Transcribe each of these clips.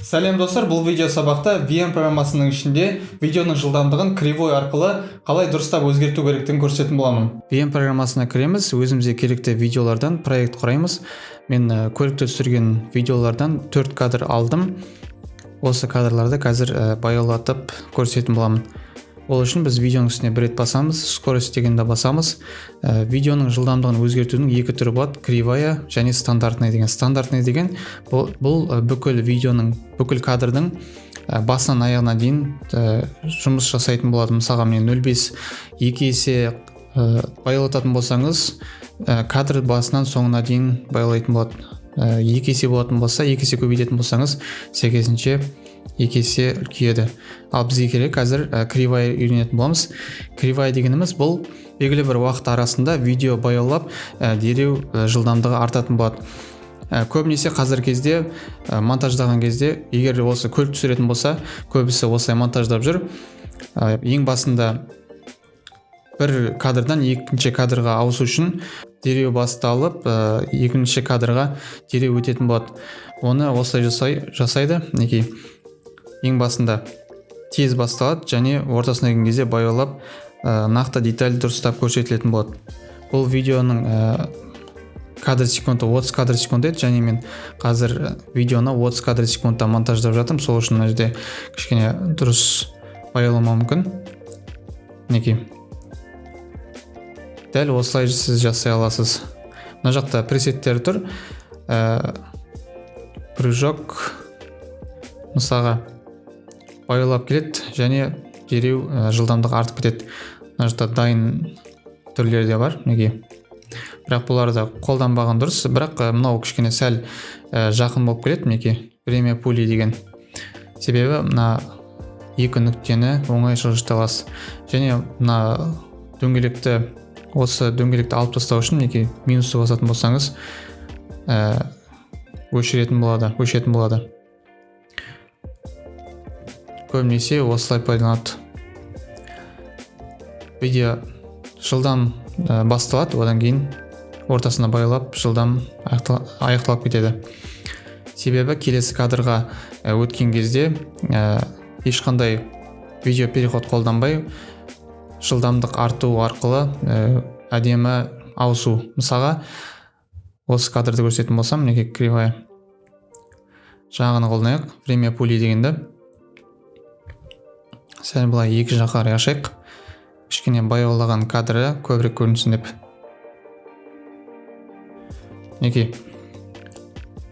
Сәлем достар, бұл видео сабақта VM программасының ішінде видеоның жылдамдығын кривой арқылы қалай дұрыстап өзгерту керектігін көрсететін боламын. VM программасына кіреміз, өзімізге керекті видеолардан проект құраймыз. Мен көлікті түсірген видеолардан 4 кадр алдым. Осы кадрларды қазір баяулатып көрсететін боламын. Ол үшін біз видеоның үстіне бір рет басамыз, скорость дегенді басамыз. Видеоның жылдамдығын өзгертудің екі түрі болады: кривая және стандартный деген. Стандартный деген бұл бүкіл видеоның, бүкіл кадрдың басынан аяғына дейін жұмыс жасайтын болады. Мысалға мен 0.5 2 есе баяулататын болсаңыз, кадр басынан соңына дейін баяулайтын болады. 2 есе болатын болса, 2 есе көбейтетін болсаңыз, сәйкесінше 2 есе үлкейеді. Ал бізге керек қазір кривая үйренетін боламыз. Кривая дегеніміз бұл белгілі бір уақыт арасында видео баяулап, дереу жылдамдығы артатын болады. Көбінесе қазір кезде монтаждаған кезде, егер осы көлік түсіретін болса, көбісі осылай монтаждап жүр. Ең басында бір кадрдан екінші кадрға ауысу үшін дереу басталып, екінші кадрға дереу өтетін болады. Оны осылай жасайды. Ең басында тез басталады және ортасына келген кезде баяулап, нақты деталь дұрыстап көрсетілетін болады. Бұл видеоның кадр секунды 30 кадр секунд еді, және мен қазір видеоны 30 кадр секундта монтаждап жатырмын. Сол үшін мына жерде кішкене дұрыс баяуламау мүмкін. Дәл осылай сіз жасай аласыз. Мына жақта пресеттер тұр. Прыжок мысалға баяулап келеді және дереу жылдамдық артып кетеді. Мына жақта дайын түрлері де бар. Бірақ бұларды қолданбаған дұрыс. Бірақ мынау кішкене сәл жақын болып келеді. Время пули деген. Себебі мына екі нүктені оңай жылжыта аласыз. Және мына осы дөңгелекті алып тастау үшін минусты басатын болсаңыз, өшетін болады. Көбінесе осылай пайдаланады. Видео жылдам басталады, одан кейін ортасына баяулап, жылдам аяқталып кетеді. Себебі келесі кадрға өткен кезде ешқандай видео переход қолданбай, жылдамдық арту арқылы әдемі ауысу. Мысалға, осы кадрды көрсететін болсам, кривая. Жаңағыны қолданайық, время пули дегенді. Сәл бұлай екі жаққа қарай ашайық. Кішкене баяулаған кадры көбірек көрінсін деп.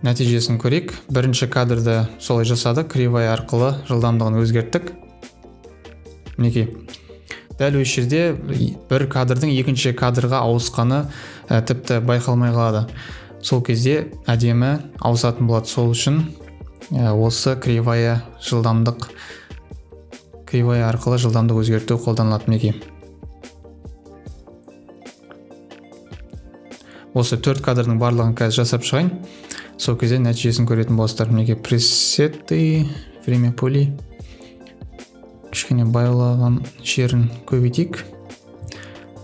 Нәтижесін көрейік. Бірінші кадрды солай жасады, кривая арқылы жылдамдығын өзгерттік. Дәл осы жерде бір кадрдың екінші кадрға ауысқаны тіпті байқалмай қалады. Сол кезде әдемі ауысатын болады. Сол үшін осы кривая арқылы жылдамдық өзгерту қолданылады. Осы 4 кадрдың барлығын қазір жасап шығайын. Сол кезде нәтижесін көретін боласыздар. Пресетты, время пули. Кішкене баяулаған жерін көбейтейік.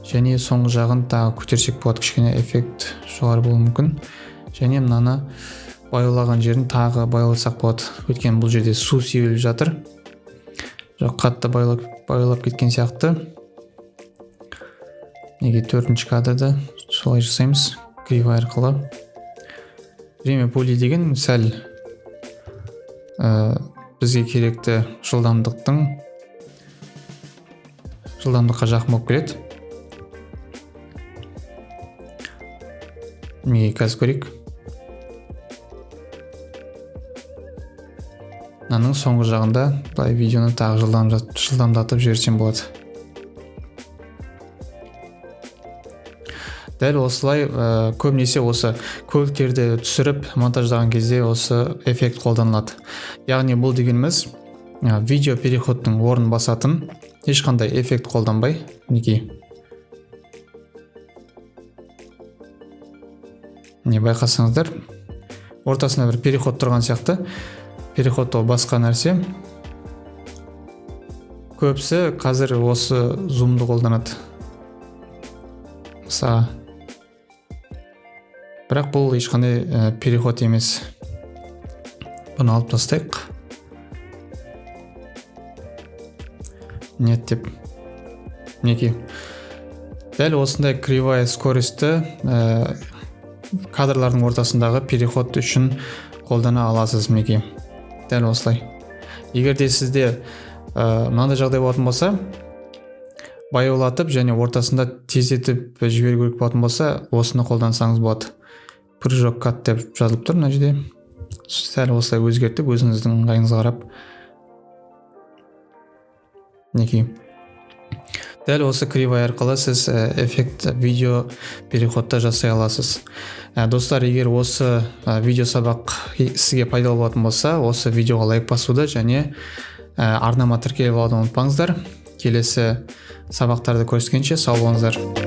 Және соңғы жағын тағы көтерсек болады. Кішкене эффект жоғары болуы мүмкін. Және мынаны баяулаған жерін тағы баяуласақ болады. Өйткені бұл жерде су сеуіліп жатыр. Қатты баяулап кеткен сияқты. Төртінші кадрды солай жасаймыз, кривая арқылы. Время пули деген сәл бізге керекті жылдамдыққа жақын болып келеді. Қазір көрейік. Мынаның соңғы жағында бұлай видеоны тағы жылдамдатып жіберсем болады. Дәл осылай көбінесе осы көліктерді түсіріп монтаждаған кезде осы эффект қолданылады. Яғни бұл дегеніміз видео переходтың орнын басатын, ешқандай эффект қолданбай. Байқасаңыздар, ортасына бір переход тұрған сияқты. Переход ол басқа нәрсе. Көбісі қазір осы зумды қолданады. Бірақ бұл ешқандай переход емес. Бұны алып тастайық. нет деп. Мінекей. Дәл осындай кривая скорості кадрлардың ортасындағы переход үшін қолдана аласыз. Мінекей. Дәл осылай. Егер де сізде мынандай жағдай болатын болса, баяулатып және ортасында тездетіп жіберу керек болатын болса, осыны қолдансаңыз болады. Прыжок кат деп жазылып тұр мына жерде. Сәл осылай өзгертіп, өзіңіздің ыңғайыңызға қарап. Мінекей. Дәл осы кривая арқылы сіз эффект видео переходта жасай аласыз. Достар, егер осы видео сабақ сізге пайдалы болатын болса, осы видеоға лайк басуды және арнама тіркеліп алуды ұмытпаңыздар. Келесі сабақтарды көріскенше сау болыңыздар.